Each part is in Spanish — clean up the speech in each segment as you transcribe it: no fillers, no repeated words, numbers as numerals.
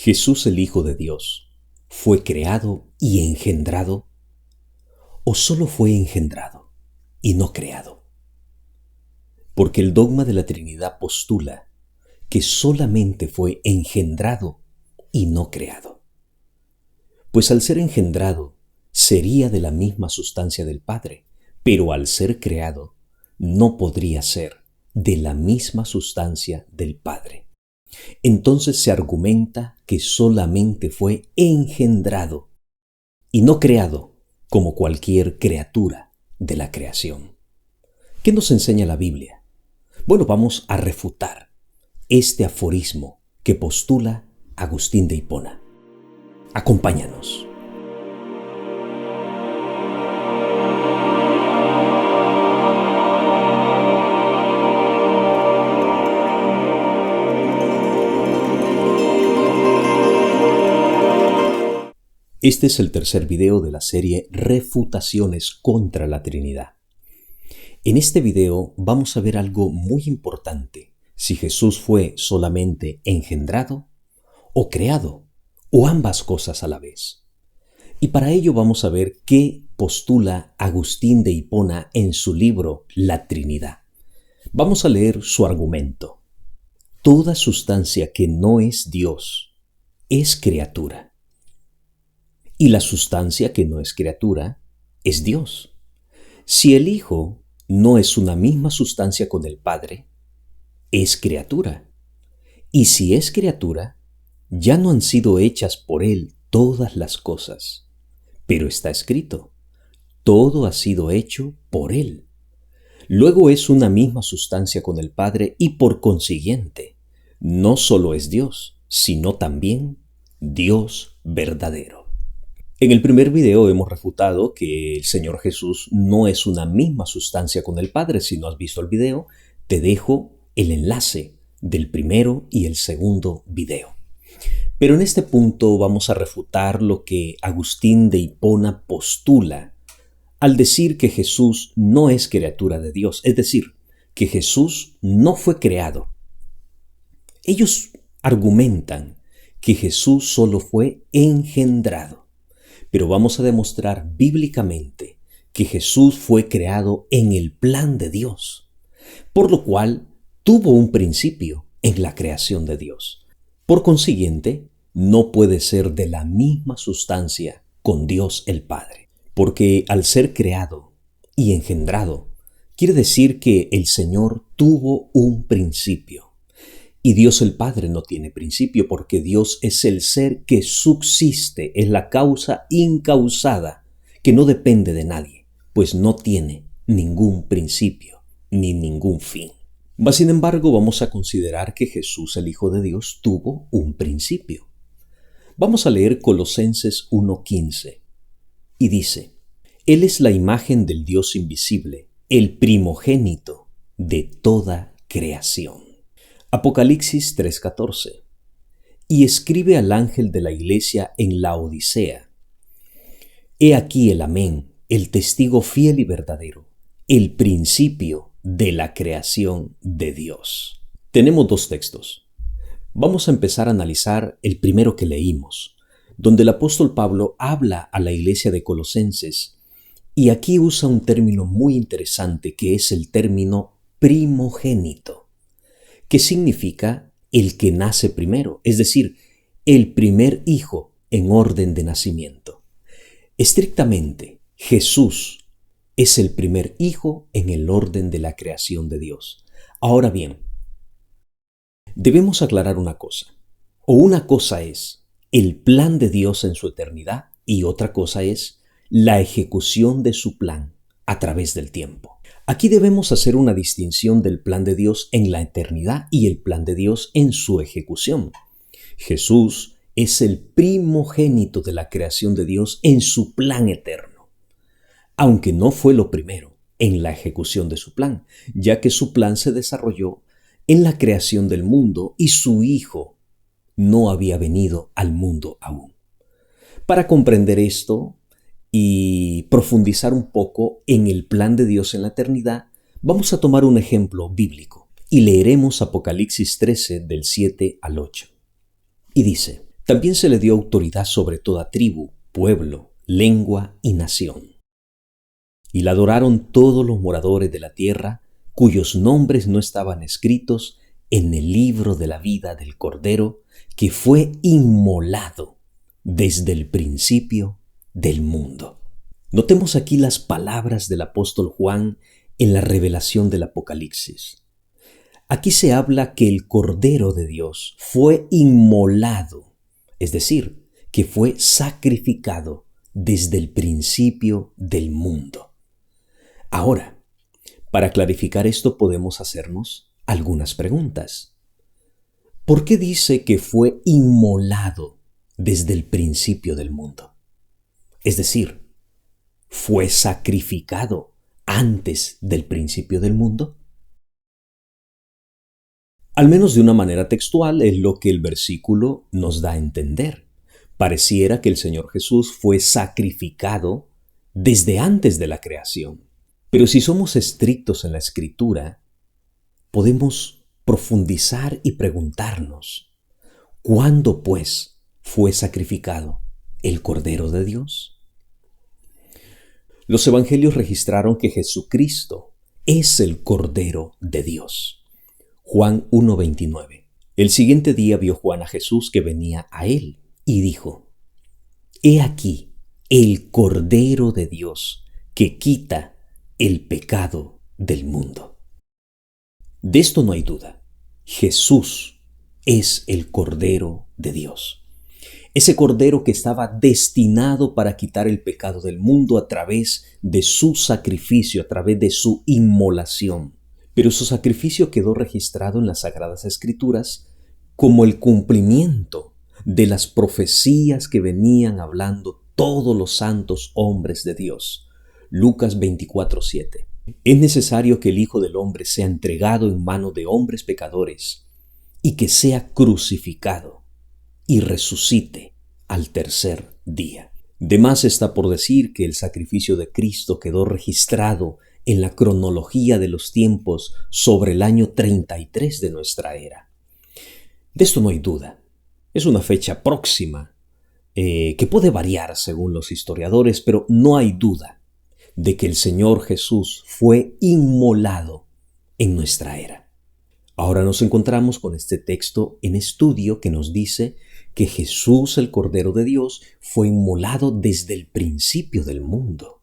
¿Jesús, el Hijo de Dios, fue creado y engendrado o solo fue engendrado y no creado? Porque el dogma de la Trinidad postula que solamente fue engendrado y no creado. Pues al ser engendrado sería de la misma sustancia del Padre, pero al ser creado no podría ser de la misma sustancia del Padre. Entonces se argumenta que solamente fue engendrado y no creado como cualquier criatura de la creación. ¿Qué nos enseña la Biblia? Bueno, vamos a refutar este aforismo que postula Agustín de Hipona. Acompáñanos. Este es el tercer video de la serie Refutaciones contra la Trinidad. En este video vamos a ver algo muy importante: si Jesús fue solamente engendrado o creado, o ambas cosas a la vez. Y para ello vamos a ver qué postula Agustín de Hipona en su libro La Trinidad. Vamos a leer su argumento. Toda sustancia que no es Dios es criatura. Y la sustancia que no es criatura es Dios. Si el Hijo no es una misma sustancia con el Padre, es criatura. Y si es criatura, ya no han sido hechas por Él todas las cosas. Pero está escrito: todo ha sido hecho por Él. Luego es una misma sustancia con el Padre y por consiguiente, no solo es Dios, sino también Dios verdadero. En el primer video hemos refutado que el Señor Jesús no es una misma sustancia con el Padre. Si no has visto el video, te dejo el enlace del primero y el segundo video. Pero en este punto vamos a refutar lo que Agustín de Hipona postula al decir que Jesús no es criatura de Dios, es decir, que Jesús no fue creado. Ellos argumentan que Jesús solo fue engendrado. Pero vamos a demostrar bíblicamente que Jesús fue creado en el plan de Dios, por lo cual tuvo un principio en la creación de Dios. Por consiguiente, no puede ser de la misma sustancia con Dios el Padre, porque al ser creado y engendrado, quiere decir que el Señor tuvo un principio. Y Dios el Padre no tiene principio, porque Dios es el ser que subsiste, es la causa incausada, que no depende de nadie, pues no tiene ningún principio ni ningún fin. Mas, sin embargo, vamos a considerar que Jesús, el Hijo de Dios, tuvo un principio. Vamos a leer Colosenses 1:15 y dice: Él es la imagen del Dios invisible, el primogénito de toda creación. Apocalipsis 3:14. Y escribe al ángel de la iglesia en la Odisea: He aquí el Amén, el testigo fiel y verdadero, el principio de la creación de Dios. Tenemos dos textos. Vamos a empezar a analizar el primero que leímos, donde el apóstol Pablo habla a la iglesia de Colosenses, y aquí usa un término muy interesante que es el término primogénito, que significa el que nace primero, es decir, el primer hijo en orden de nacimiento. Estrictamente, Jesús es el primer hijo en el orden de la creación de Dios. Ahora bien, debemos aclarar una cosa. Una cosa es el plan de Dios en su eternidad y otra cosa es la ejecución de su plan a través del tiempo. Aquí debemos hacer una distinción del plan de Dios en la eternidad y el plan de Dios en su ejecución. Jesús es el primogénito de la creación de Dios en su plan eterno, aunque no fue lo primero en la ejecución de su plan, ya que su plan se desarrolló en la creación del mundo y su Hijo no había venido al mundo aún. Para comprender esto y profundizar un poco en el plan de Dios en la eternidad, vamos a tomar un ejemplo bíblico y leeremos Apocalipsis 13 del 7 al 8. Y dice: También se le dio autoridad sobre toda tribu, pueblo, lengua y nación. Y la adoraron todos los moradores de la tierra, cuyos nombres no estaban escritos en el libro de la vida del Cordero, que fue inmolado desde el principio del mundo. Notemos aquí las palabras del apóstol Juan en la revelación del Apocalipsis. Aquí se habla que el Cordero de Dios fue inmolado, es decir, que fue sacrificado desde el principio del mundo. Ahora, para clarificar esto podemos hacernos algunas preguntas. ¿Por qué dice que fue inmolado desde el principio del mundo? Es decir, ¿fue sacrificado antes del principio del mundo? Al menos de una manera textual es lo que el versículo nos da a entender. Pareciera que el Señor Jesús fue sacrificado desde antes de la creación. Pero si somos estrictos en la Escritura, podemos profundizar y preguntarnos, ¿cuándo pues fue sacrificado el Cordero de Dios? Los evangelios registraron que Jesucristo es el Cordero de Dios. Juan 1:29. El siguiente día vio Juan a Jesús que venía a él y dijo: He aquí el Cordero de Dios que quita el pecado del mundo. De esto no hay duda. Jesús es el Cordero de Dios. Ese Cordero que estaba destinado para quitar el pecado del mundo a través de su sacrificio, a través de su inmolación. Pero su sacrificio quedó registrado en las Sagradas Escrituras como el cumplimiento de las profecías que venían hablando todos los santos hombres de Dios. Lucas 24:7. Es necesario que el Hijo del Hombre sea entregado en manos de hombres pecadores y que sea crucificado y resucite al tercer día. De más está por decir que el sacrificio de Cristo quedó registrado en la cronología de los tiempos sobre el año 33 de nuestra era. De esto no hay duda. Es una fecha próxima que puede variar según los historiadores, pero no hay duda de que el Señor Jesús fue inmolado en nuestra era. Ahora nos encontramos con este texto en estudio que nos dice que Jesús, el Cordero de Dios, fue inmolado desde el principio del mundo.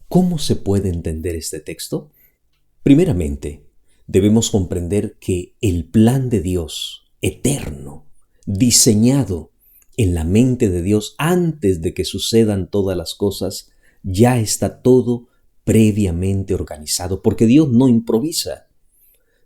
¿Cómo se puede entender este texto? Primeramente, debemos comprender que el plan de Dios, eterno, diseñado en la mente de Dios antes de que sucedan todas las cosas, ya está todo previamente organizado, porque Dios no improvisa.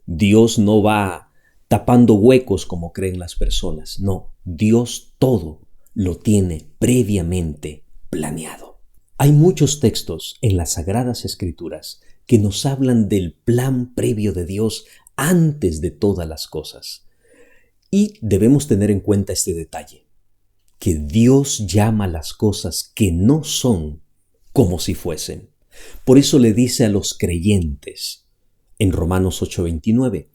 Dios no va tapando huecos como creen las personas. No, Dios todo lo tiene previamente planeado. Hay muchos textos en las Sagradas Escrituras que nos hablan del plan previo de Dios antes de todas las cosas. Y debemos tener en cuenta este detalle, que Dios llama las cosas que no son como si fuesen. Por eso le dice a los creyentes en Romanos 8:29,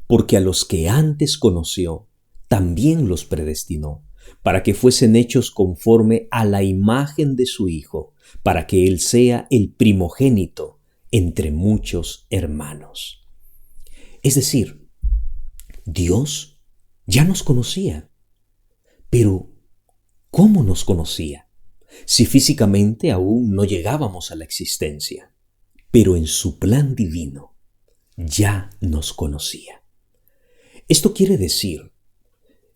porque a los que antes conoció, también los predestinó, para que fuesen hechos conforme a la imagen de su Hijo, para que Él sea el primogénito entre muchos hermanos. Es decir, Dios ya nos conocía, pero ¿cómo nos conocía? Si físicamente aún no llegábamos a la existencia, pero en su plan divino ya nos conocía. Esto quiere decir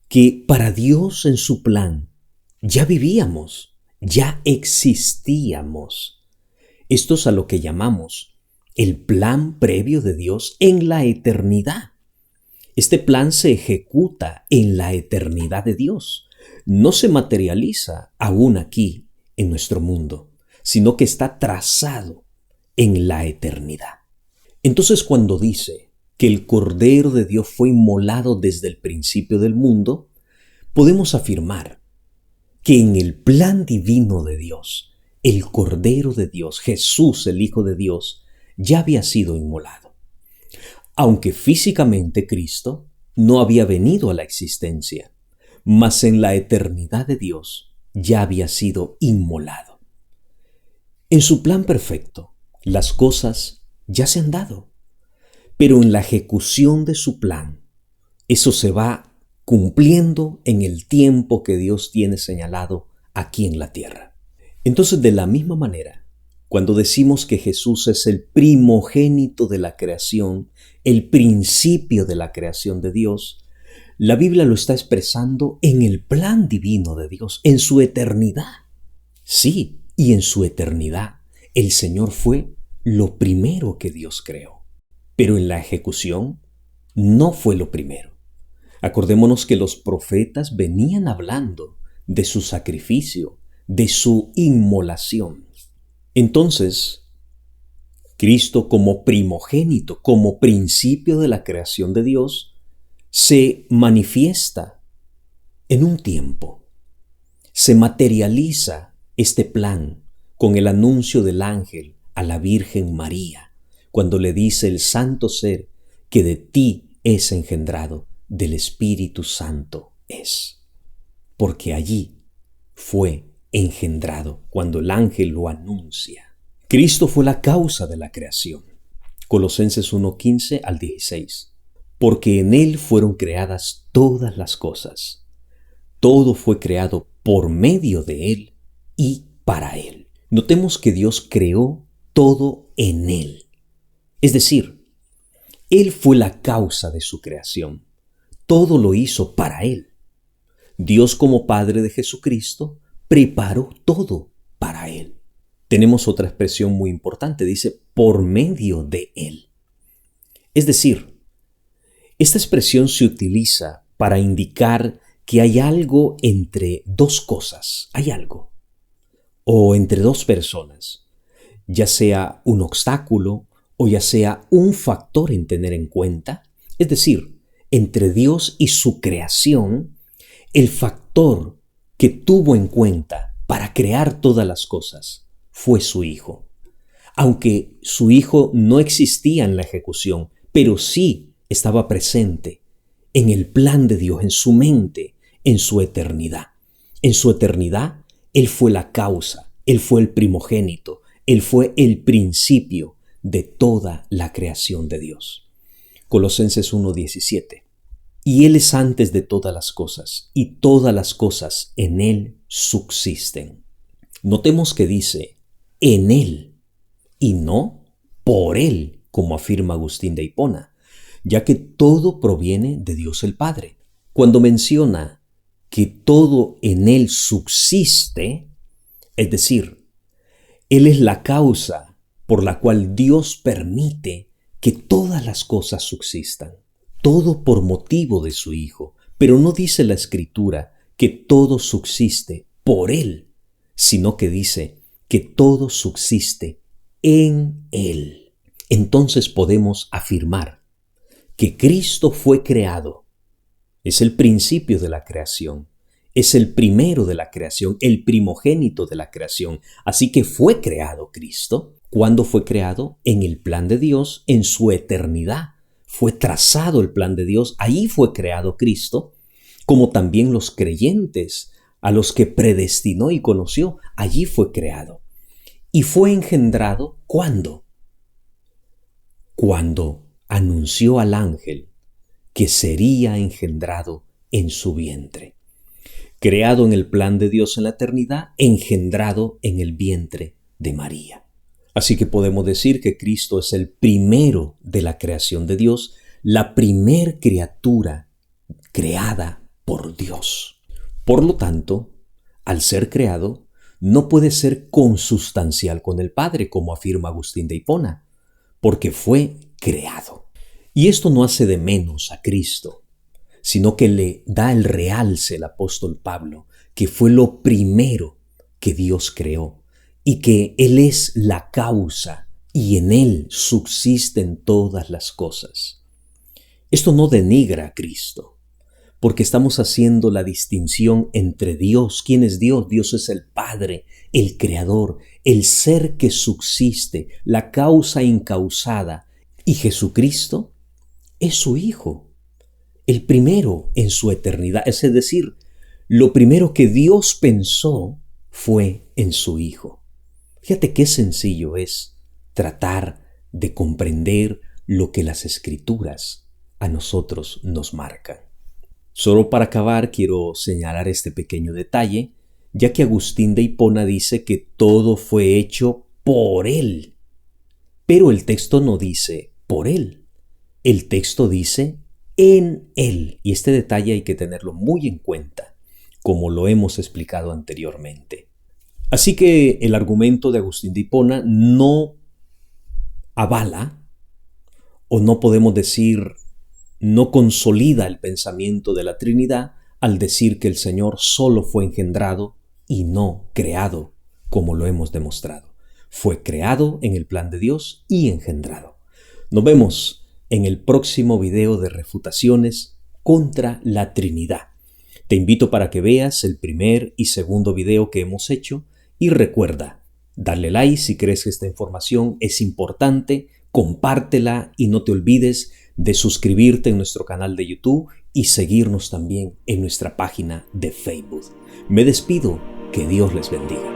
que para Dios en su plan ya vivíamos, ya existíamos. Esto es a lo que llamamos el plan previo de Dios en la eternidad. Este plan se ejecuta en la eternidad de Dios. No se materializa aún aquí en nuestro mundo, sino que está trazado en la eternidad. Entonces, cuando dice que el Cordero de Dios fue inmolado desde el principio del mundo, podemos afirmar que en el plan divino de Dios, el Cordero de Dios, Jesús, el Hijo de Dios, ya había sido inmolado. Aunque físicamente Cristo no había venido a la existencia, mas en la eternidad de Dios ya había sido inmolado. En su plan perfecto, las cosas ya se han dado, pero en la ejecución de su plan, eso se va cumpliendo en el tiempo que Dios tiene señalado aquí en la tierra. Entonces, de la misma manera, cuando decimos que Jesús es el primogénito de la creación, el principio de la creación de Dios, la Biblia lo está expresando en el plan divino de Dios, en su eternidad. Sí, y en su eternidad, el Señor fue lo primero que Dios creó. Pero en la ejecución no fue lo primero. Acordémonos que los profetas venían hablando de su sacrificio, de su inmolación. Entonces, Cristo como primogénito, como principio de la creación de Dios, se manifiesta en un tiempo. Se materializa este plan con el anuncio del ángel a la Virgen María, cuando le dice el santo ser que de ti es engendrado, del Espíritu Santo es. Porque allí fue engendrado cuando el ángel lo anuncia. Cristo fue la causa de la creación. Colosenses 1:15 al 16. Porque en Él fueron creadas todas las cosas. Todo fue creado por medio de Él y para Él. Notemos que Dios creó todo en Él. Es decir, Él fue la causa de su creación. Todo lo hizo para Él. Dios, como Padre de Jesucristo, preparó todo para Él. Tenemos otra expresión muy importante, dice, por medio de Él. Es decir, esta expresión se utiliza para indicar que hay algo entre dos cosas, hay algo, o entre dos personas, ya sea un obstáculo o ya sea un factor en tener en cuenta, es decir, entre Dios y su creación, el factor que tuvo en cuenta para crear todas las cosas fue su Hijo. Aunque su Hijo no existía en la ejecución, pero sí estaba presente en el plan de Dios, en su mente, en su eternidad. En su eternidad, Él fue la causa, Él fue el primogénito, Él fue el principio de toda la creación de Dios. Colosenses 1:17. Y Él es antes de todas las cosas, y todas las cosas en Él subsisten. Notemos que dice en Él y no por Él, como afirma Agustín de Hipona, ya que todo proviene de Dios el Padre. Cuando menciona que todo en Él subsiste, es decir, Él es la causa por la cual Dios permite que todas las cosas subsistan. Todo por motivo de su Hijo, pero no dice la Escritura que todo subsiste por Él, sino que dice que todo subsiste en Él. Entonces podemos afirmar que Cristo fue creado, es el principio de la creación, es el primero de la creación, el primogénito de la creación. Así que fue creado Cristo. ¿Cuándo fue creado? En el plan de Dios, en su eternidad. Fue trazado el plan de Dios, ahí fue creado Cristo, como también los creyentes a los que predestinó y conoció, allí fue creado. Y fue engendrado, ¿cuándo? Cuando anunció al ángel que sería engendrado en su vientre. Creado en el plan de Dios en la eternidad, engendrado en el vientre de María. Así que podemos decir que Cristo es el primero de la creación de Dios, la primer criatura creada por Dios. Por lo tanto, al ser creado, no puede ser consustancial con el Padre, como afirma Agustín de Hipona, porque fue creado. Y esto no hace de menos a Cristo, sino que le da el realce el apóstol Pablo, que fue lo primero que Dios creó y que Él es la causa y en Él subsisten todas las cosas. Esto no denigra a Cristo, porque estamos haciendo la distinción entre Dios. ¿Quién es Dios? Dios es el Padre, el Creador, el ser que subsiste, la causa incausada, y Jesucristo es su Hijo, el primero en su eternidad, es decir, lo primero que Dios pensó fue en su Hijo. Fíjate qué sencillo es tratar de comprender lo que las Escrituras a nosotros nos marcan. Solo para acabar, quiero señalar este pequeño detalle, ya que Agustín de Hipona dice que todo fue hecho por Él. Pero el texto no dice por Él. El texto dice en Él. Y este detalle hay que tenerlo muy en cuenta, como lo hemos explicado anteriormente. Así que el argumento de Agustín de Hipona no avala, o no podemos decir, no consolida el pensamiento de la Trinidad al decir que el Señor solo fue engendrado y no creado, como lo hemos demostrado. Fue creado en el plan de Dios y engendrado. Nos vemos en el próximo video de refutaciones contra la Trinidad. Te invito para que veas el primer y segundo video que hemos hecho y recuerda, darle like si crees que esta información es importante, compártela y no te olvides de suscribirte en nuestro canal de YouTube y seguirnos también en nuestra página de Facebook. Me despido, que Dios les bendiga.